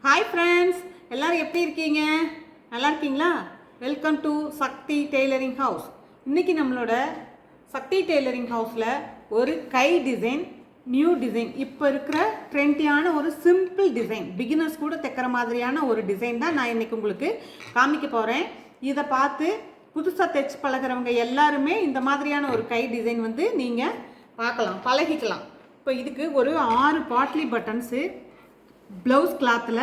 Hi friends, எல்லோரும் எப்படி இருக்கீங்க? நல்லா இருக்கீங்களா? Welcome to Shakti tailoring house. இன்றைக்கி நம்மளோட சக்தி டெய்லரிங் ஹவுஸில் ஒரு கை டிசைன், நியூ டிசைன், இப்போ இருக்கிற ட்ரெண்டியான ஒரு சிம்பிள் டிசைன், பிகினர்ஸ் கூட தைக்கிற மாதிரியான ஒரு டிசைன் தான் நான் இன்றைக்கி உங்களுக்கு காமிக்க போகிறேன். இதை பார்த்து புதுசாக தைச்சு பழகிறவங்க எல்லாருமே இந்த மாதிரியான ஒரு கை டிசைன் நீங்கள் பார்க்கலாம், பழகிக்கலாம். இப்போ இதுக்கு ஒரு 6 பாட்லி பட்டன்ஸு ப்ளவுஸ் கிளாத்தில்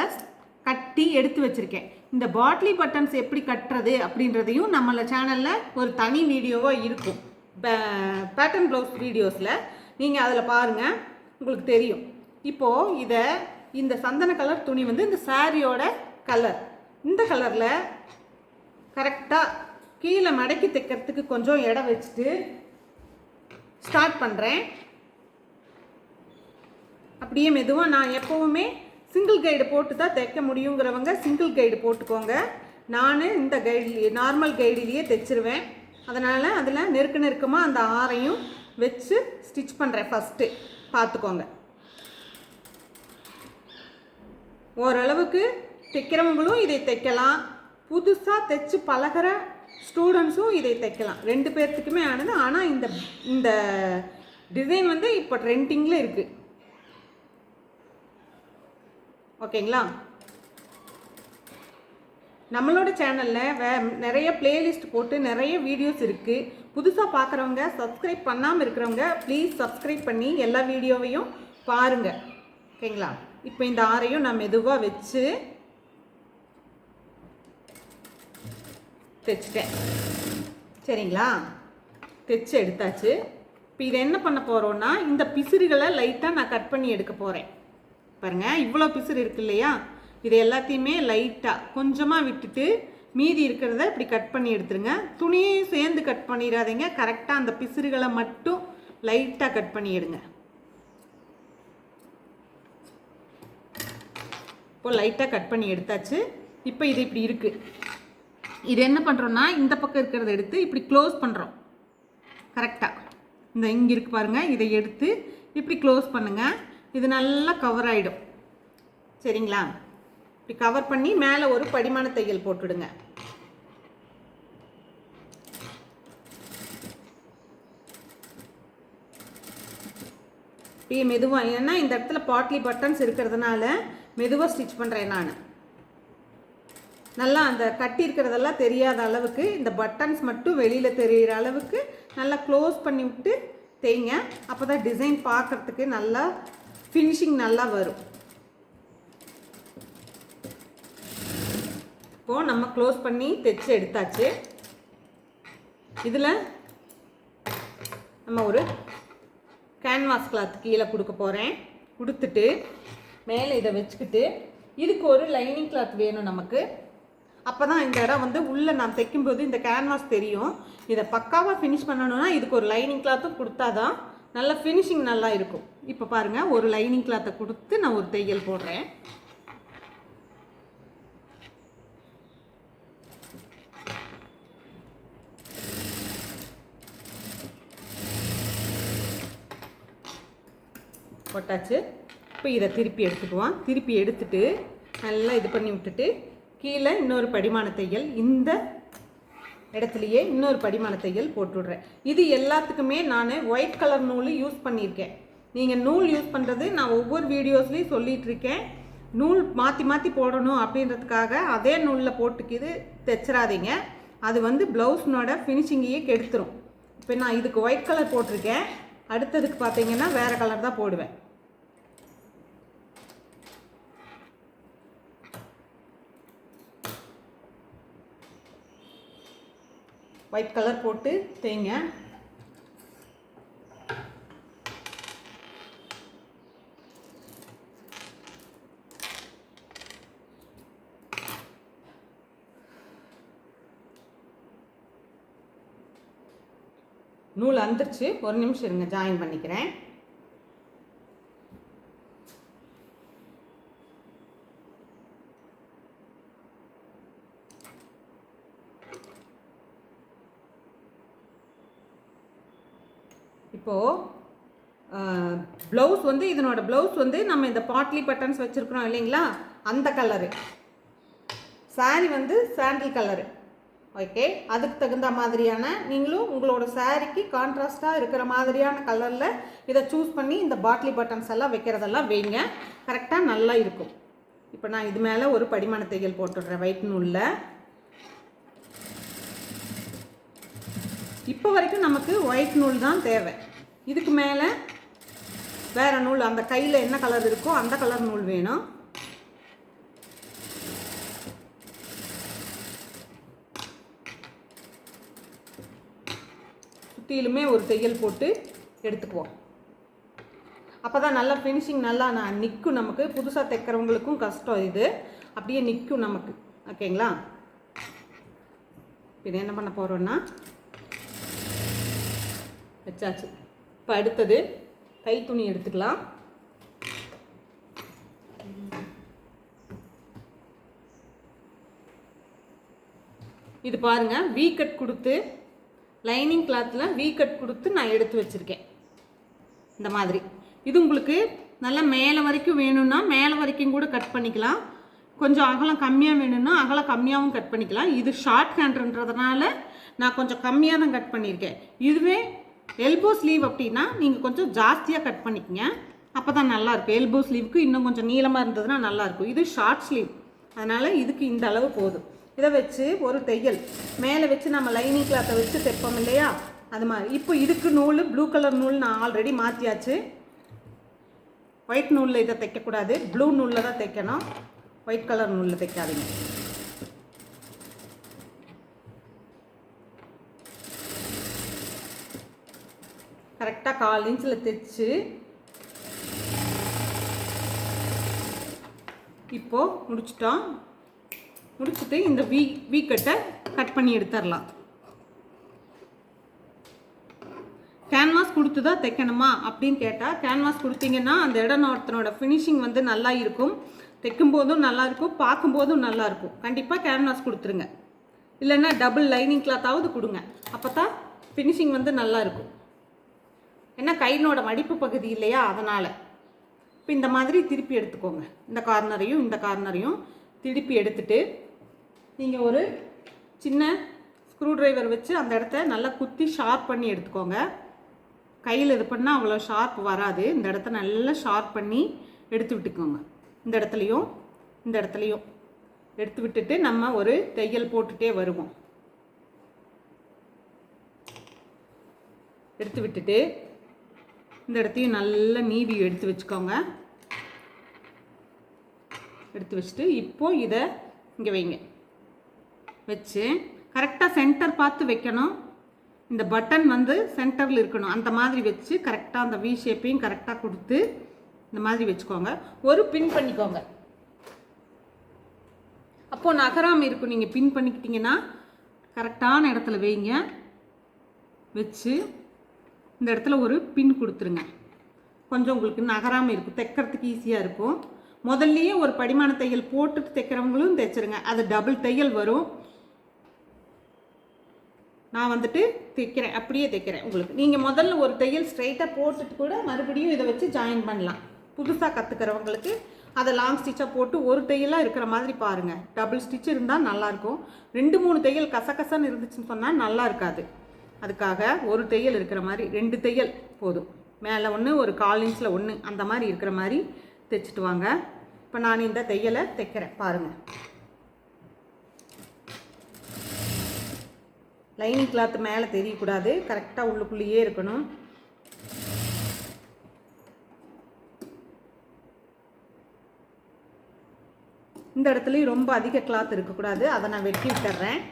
கட்டி எடுத்து வச்சுருக்கேன். இந்த பாட்லி பட்டன்ஸ் எப்படி கட்டுறது அப்படின்றதையும் நம்மள சேனலில் ஒரு தனி வீடியோவாக இருக்கும், பேட்டர்ன் ப்ளவுஸ் வீடியோஸில். நீங்கள் அதில் பாருங்கள், உங்களுக்கு தெரியும். இப்போது இந்த சந்தன கலர் துணி இந்த சாரியோட கலர். இந்த கலரில் கரெக்டாக கீழே மடக்கி தைக்கிறதுக்கு கொஞ்சம் இடம் வச்சுட்டு ஸ்டார்ட் பண்ணுறேன். அப்படியே மெதுவாக நான் எப்போவுமே சிங்கிள் கைடு போட்டு தான் தைக்க முடியுங்கிறவங்க சிங்கிள் கைடு போட்டுக்கோங்க. நான் இந்த கைடு நார்மல் கைடிலேயே தைச்சிருவேன். அதனால் அதில் நெருக்கமாக அந்த ஆரையும் வச்சு ஸ்டிச் பண்ணுறேன். ஃபஸ்ட்டு பார்த்துக்கோங்க. ஓரளவுக்கு தைக்கிறவங்களும் இதை தைக்கலாம், புதுசாக தைச்சு பழகிற ஸ்டூடெண்ட்ஸும் இதை தைக்கலாம். 2 பேர்த்துக்குமே ஆனது. ஆனால் இந்த டிசைன் இப்போ ட்ரெண்டிங்கில் இருக்குது. ஓகேங்களா? நம்மளோட சேனலில் நிறைய பிளேலிஸ்ட் போட்டு நிறைய வீடியோஸ் இருக்குது. புதுசாக பார்க்குறவங்க, சப்ஸ்கிரைப் பண்ணாமல் இருக்கிறவங்க ப்ளீஸ் சப்ஸ்கிரைப் பண்ணி எல்லா வீடியோவையும் பாருங்கள். ஓகேங்களா? இப்போ இந்த ஆரையும் நான் மெதுவாக வச்சு தைச்சிட்டேன். சரிங்களா? தைச்சு எடுத்தாச்சு. இப்போ இதை என்ன பண்ண போகிறோன்னா, இந்த பிசிறுகளை லைட்டாக நான் கட் பண்ணி எடுக்க போகிறேன். பாருங்கள், இவ்வளோ பிசுறு இருக்கு இல்லையா? இது எல்லாத்தையுமே லைட்டாக கொஞ்சமாக விட்டுட்டு மீதி இருக்கிறத இப்படி கட் பண்ணி எடுத்துருங்க. துணியையும் சேர்ந்து கட் பண்ணிடாதீங்க. கரெக்டாக அந்த பிசுறுகளை மட்டும் லைட்டாக கட் பண்ணி எடுங்க. இப்போது லைட்டாக கட் பண்ணி எடுத்தாச்சு. இப்போ இது இப்படி இருக்குது. இது என்ன பண்ணுறோன்னா, இந்த பக்கம் இருக்கிறத எடுத்து இப்படி க்ளோஸ் பண்ணுறோம். கரெக்டாக இங்கே இருக்குது பாருங்கள், இதை எடுத்து இப்படி க்ளோஸ் பண்ணுங்கள். இது நல்லா கவர் ஆகிடும். சரிங்களா? இப்படி கவர் பண்ணி மேலே ஒரு படிமான தையல் போட்டுடுங்க. இப்படி மெதுவாக, ஏன்னா இந்த இடத்துல பாட்லி பட்டன்ஸ் இருக்கிறதுனால மெதுவாக ஸ்டிச் பண்ணுறேன் நான். நல்லா அந்த கட்டி இருக்கிறதெல்லாம் தெரியாத அளவுக்கு, இந்த பட்டன்ஸ் மட்டும் வெளியில் தெரிகிற அளவுக்கு நல்லா க்ளோஸ் பண்ணி விட்டு தேய்ங்க. அப்போ தான் டிசைன் பார்க்குறதுக்கு நல்லா ஃபினிஷிங் நல்லா வரும். இப்போது நம்ம க்ளோஸ் பண்ணி தைச்சு எடுத்தாச்சு. இதில் நம்ம ஒரு கேன்வாஸ் கிளாத் கீழே கொடுக்க போகிறேன். கொடுத்துட்டு மேலே இதை வச்சுக்கிட்டு இதுக்கு ஒரு லைனிங் கிளாத் வேணும் நமக்கு. அப்போ தான் இந்த இடம் உள்ளே நான் தைக்கும்போது இந்த கேன்வாஸ் தெரியும். இதை பக்காவாக ஃபினிஷ் பண்ணணுன்னா இதுக்கு ஒரு லைனிங் கிளாத்தும் கொடுத்தா தான் நல்ல ஃபினிஷிங் நல்லா இருக்கும். இப்போ பாருங்கள், ஒரு லைனிங் கிளாத்தை கொடுத்து நான் ஒரு தையல் போடுறேன். போட்டாச்சு. இப்போ இதை திருப்பி எடுத்துக்குவோம். திருப்பி எடுத்துட்டு நல்லா இது பண்ணி விட்டுட்டு கீழே இன்னொரு படிமான தையல், இந்த இடத்துலையே இன்னொரு படிமான தையல் போட்டுவிட்றேன். இது எல்லாத்துக்குமே நான் ஒயிட் கலர் நூல் யூஸ் பண்ணியிருக்கேன். நீங்கள் நூல் யூஸ் பண்ணுறது நான் ஒவ்வொரு வீடியோஸ்லேயும் சொல்லிகிட்ருக்கேன். நூல் மாற்றி மாற்றி போடணும் அப்படின்றதுக்காக அதே நூலில் போட்டுக்கிது தைச்சிடாதீங்க. அது ப்ளவுஸ்னோட ஃபினிஷிங்கையே கெடுத்துரும். இப்போ நான் இதுக்கு ஒயிட் கலர் போட்டிருக்கேன். அடுத்ததுக்கு பார்த்தீங்கன்னா வேறு கலர் தான் போடுவேன். ஒயிட் கலர் போட்டு தேய்ங்க. நூல் அந்துருச்சு, ஒரு நிமிஷம் இருங்க, ஜாயின் பண்ணிக்கிறேன். இப்போது ப்ளவுஸ் இதனோட ப்ளவுஸ் நம்ம இந்த பாட்லி பட்டன்ஸ் வச்சுருக்குறோம் இல்லைங்களா? அந்த கலரு. சாரீ வந்து சாண்டில் கலரு. ஓகே, அதுக்கு தகுந்த மாதிரியான நீங்களும் உங்களோட சாரீக்கு கான்ட்ராஸ்டாக இருக்கிற மாதிரியான கலரில் இதை சூஸ் பண்ணி இந்த பாட்லி பட்டன்ஸ் எல்லாம் வைக்கிறதெல்லாம் வைங்க. கரெக்டாக நல்லா இருக்கும். இப்போ நான் இது மேலே ஒரு படிமான தையல் போட்டுடுறேன் ஒயிட் நூலில். இப்போ வரைக்கும் நமக்கு ஒயிட் நூல் தான் தேவை. இதுக்கு மேலே வேறு நூல், அந்த கையில் என்ன கலர் இருக்கோ அந்த கலர் நூல் வேணும். சுற்றிலுமே ஒரு தையல் போட்டு எடுத்துக்குவோம். அப்போ தான் நல்லா ஃபினிஷிங் நல்லா நிற்கும். நமக்கு புதுசாக தைக்கிறவங்களுக்கும் கஷ்டம், இது அப்படியே நிற்கும் நமக்கு. ஓகேங்களா? இது என்ன பண்ண போகிறோன்னா வச்சாச்சு. இப்போ அடுத்தது கை துணி எடுத்துக்கலாம். இது பாருங்கள், வி கட் கொடுத்து லைனிங் கிளாத்தில் வி கட் கொடுத்து நான் எடுத்து வச்சுருக்கேன். இந்த மாதிரி இது உங்களுக்கு நல்லா மேலே வரைக்கும் வேணும்னா மேலே வரைக்கும் கூட கட் பண்ணிக்கலாம். கொஞ்சம் அகலம் கம்மியாக வேணும்னா அகலம் கம்மியாகவும் கட் பண்ணிக்கலாம். இது ஷார்ட் ஹேண்டுன்றதுனால நான் கொஞ்சம் கம்மியாக தான் கட் பண்ணியிருக்கேன். இதுவே எல்போ ஸ்லீவ் அப்படின்னா நீங்கள் கொஞ்சம் ஜாஸ்தியாக கட் பண்ணிக்கங்க, அப்போ தான் நல்லாயிருக்கும். எல்போ ஸ்லீவுக்கு இன்னும் கொஞ்சம் நீளமாக இருந்ததுன்னா நல்லாயிருக்கும். இது ஷார்ட் ஸ்லீவ், அதனால் இதுக்கு இந்த அளவு போதும். இதை வச்சு ஒரு தையல் மேலே வச்சு நம்ம லைனிங் கிளாத்தை வச்சு தைப்போம் இல்லையா, அது மாதிரி. இப்போ இதுக்கு நூல் ப்ளூ கலர் நூல் நான் ஆல்ரெடி மாற்றியாச்சு. ஒயிட் நூலில் இதை தைக்கக்கூடாது, ப்ளூ நூலில் தான் தைக்கணும். ஒயிட் கலர் நூலில் தைக்காதீங்க. கரெக்டாக 1/4 இன்ச்சில் தைச்சு இப்போது முடிச்சிட்டோம். முடிச்சுட்டு இந்த வி கட்டை கட் பண்ணி எடுத்துடலாம். கேன்வாஸ் கொடுத்து தான் தைக்கணுமா அப்படின்னு கேட்டால், கேன்வாஸ் கொடுத்தீங்கன்னா அந்த இடம் ஒருத்தனோட ஃபினிஷிங் வந்து நல்லா இருக்கும். தைக்கும்போதும் நல்லாயிருக்கும், பார்க்கும்போதும் நல்லாயிருக்கும். கண்டிப்பாக கேன்வாஸ் கொடுத்துருங்க. இல்லைன்னா டபுள் லைனிங் கிளாத்தாவது கொடுங்க, அப்போ தான் ஃபினிஷிங் வந்து நல்லாயிருக்கும். ஏன்னா கையினோட மடிப்பு பகுதி இல்லையா, அதனால். இப்போ இந்த மாதிரி திருப்பி எடுத்துக்கோங்க. இந்த கார்னரையும் இந்த கார்னரையும் திருப்பி எடுத்துட்டு நீங்கள் ஒரு சின்ன ஸ்க்ரூ ட்ரைவர் வச்சு அந்த இடத்த நல்லா குத்தி ஷார்ப் பண்ணி எடுத்துக்கோங்க. கையில் இது பண்ணால் அவ்வளோ ஷார்ப் வராது. இந்த இடத்த நல்லா ஷார்ப் பண்ணி எடுத்து விட்டுக்கோங்க. இந்த இடத்துலையும் இந்த இடத்துலையும் எடுத்து விட்டுட்டு நம்ம ஒரு தையல் போட்டுகிட்டே வருவோம். எடுத்து விட்டுட்டு இந்த இடத்தையும் நல்லா நீவி எடுத்து வச்சுக்கோங்க. எடுத்து வச்சுட்டு இப்போது இதை இங்கே வைங்க. வச்சு கரெக்டாக சென்டர் பார்த்து வைக்கணும். இந்த பட்டன் வந்து சென்டரில் இருக்கணும். அந்த மாதிரி வச்சு கரெக்டாக அந்த வி ஷேப்பையும் கரெக்டாக கொடுத்து இந்த மாதிரி வச்சுக்கோங்க. ஒரு பின் பண்ணிக்கோங்க. அப்போது நகராமல் இருக்கும். நீங்கள் பின் பண்ணிக்கிட்டிங்கன்னா கரெக்டான இடத்துல வைங்க. வச்சு இந்த இடத்துல ஒரு பின் கொடுத்துருங்க. கொஞ்சம் உங்களுக்கு நகராமல் இருக்கும், தைக்கிறதுக்கு ஈஸியாக இருக்கும். முதல்லையே ஒரு படிமான தையல் போட்டுட்டு தைக்கிறவங்களும் தைச்சிருங்க, அது டபுள் தையல் வரும். நான் வந்துட்டு தைக்கிறேன், அப்படியே தைக்கிறேன் உங்களுக்கு. நீங்கள் முதல்ல ஒரு தையல் ஸ்ட்ரைட்டாக போட்டுட்டு கூட மறுபடியும் இதை வச்சு ஜாயின் பண்ணலாம். புதுசாக கற்றுக்கிறவங்களுக்கு அதை லாங் ஸ்டிச்சாக போட்டு ஒரு தையலாக இருக்கிற மாதிரி பாருங்கள். டபுள் ஸ்டிச் இருந்தால் நல்லாயிருக்கும். 2-3 தையல் கசகசன்னு இருந்துச்சுன்னு சொன்னால் நல்லா இருக்காது. அதுக்காக ஒரு தையல் இருக்கிற மாதிரி 2 தையல் போதும். மேலே ஒன்று, ஒரு 1/4 இன்ச்சில் ஒன்று, அந்த மாதிரி இருக்கிற மாதிரி தைச்சிட்டு வாங்க. இப்போ நான் இந்த தையலை தைக்கிறேன் பாருங்கள். லைனிங் கிளாத் மேலே தெரியக்கூடாது, கரெக்டாக உள்ளுக்குள்ளேயே இருக்கணும். இந்த இடத்துலையும் ரொம்ப அதிக கிளாத் இருக்கக்கூடாது, அதை நான் வெட்டி விட்டுறேன்.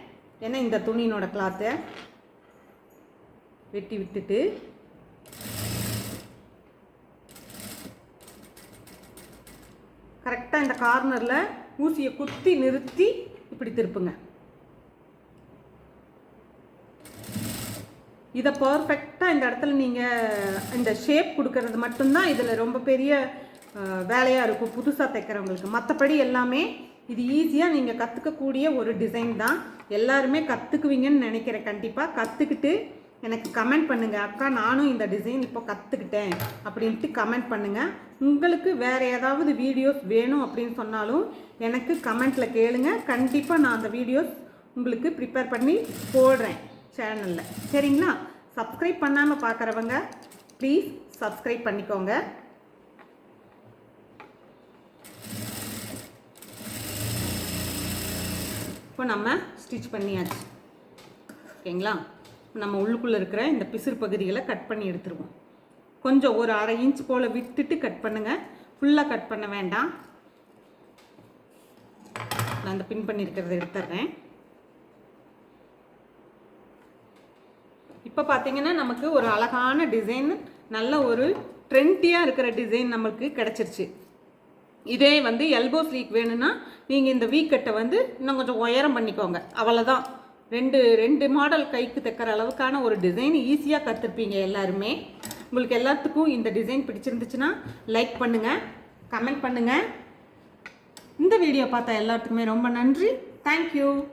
ஏன்னா இந்த துணியினோட கிளாத்தை வெட்டி விட்டுட்டு கரெக்டாக இந்த கார்னரில் ஊசியை குத்தி நிறுத்தி இப்படி திருப்புங்க. இதை பர்ஃபெக்டாக இந்த இடத்துல நீங்கள் இந்த ஷேப் கொடுக்கறது மட்டும்தான் இதில் ரொம்ப பெரிய வேலையாக இருக்கும் புதுசாக தைக்கிறவங்களுக்கு. மற்றபடி எல்லாமே இது ஈஸியாக நீங்கள் கற்றுக்கக்கூடிய ஒரு டிசைன் தான். எல்லாருமே கற்றுக்குவீங்கன்னு நினைக்கிறேன். கண்டிப்பாக கற்றுக்கிட்டு எனக்கு கமெண்ட் பண்ணுங்கள். அக்கா நானும் இந்த டிசைன் இப்போ கற்றுக்கிட்டேன் அப்படின்ட்டு கமெண்ட் பண்ணுங்கள். உங்களுக்கு வேறு ஏதாவது வீடியோஸ் வேணும் அப்படின்னு சொன்னாலும் எனக்கு கமெண்ட்டில் கேளுங்க. கண்டிப்பாக நான் அந்த வீடியோஸ் உங்களுக்கு ப்ரிப்பேர் பண்ணி போடுறேன் சேனலில். சரிங்களா? சப்ஸ்கிரைப் பண்ணாமல் பார்க்குறவங்க ப்ளீஸ் சப்ஸ்கிரைப் பண்ணிக்கோங்க. இப்போ நம்ம ஸ்டிச் பண்ணியாச்சு. ஓகேங்களா? நம்ம உள்ளுக்குள்ளே இருக்கிற இந்த பிசுறு பகுதிகளை கட் பண்ணி எடுத்துருவோம். கொஞ்சம் ஒரு 1/2 இன்ச் போல் விட்டுட்டு கட் பண்ணுங்கள். ஃபுல்லாக கட் பண்ண வேண்டாம். நான் அந்த பின் பண்ணியிருக்கிறத எடுத்துடுறேன். இப்போ பார்த்தீங்கன்னா நமக்கு ஒரு அழகான டிசைன், நல்ல ஒரு ட்ரெண்டியாக இருக்கிற டிசைன் நம்மளுக்கு கிடச்சிருச்சு. இதே வந்து எல்போ ஸ்லீக் வேணும்னா நீங்கள் இந்த வீக்கட்டை வந்து இன்னும் கொஞ்சம் உயரம் பண்ணிக்கோங்க. அவ்வளோதான். ரெண்டு மாடல் கைக்கு தைக்கிற அளவுக்கான ஒரு டிசைன் ஈஸியாக கற்றுருப்பீங்க எல்லாருமே. உங்களுக்கு எல்லாத்துக்கும் இந்த டிசைன் பிடிச்சிருந்துச்சுன்னா லைக் பண்ணுங்கள், கமெண்ட் பண்ணுங்கள். இந்த வீடியோ பார்த்தா எல்லாத்துக்குமே ரொம்ப நன்றி. தேங்க்யூ.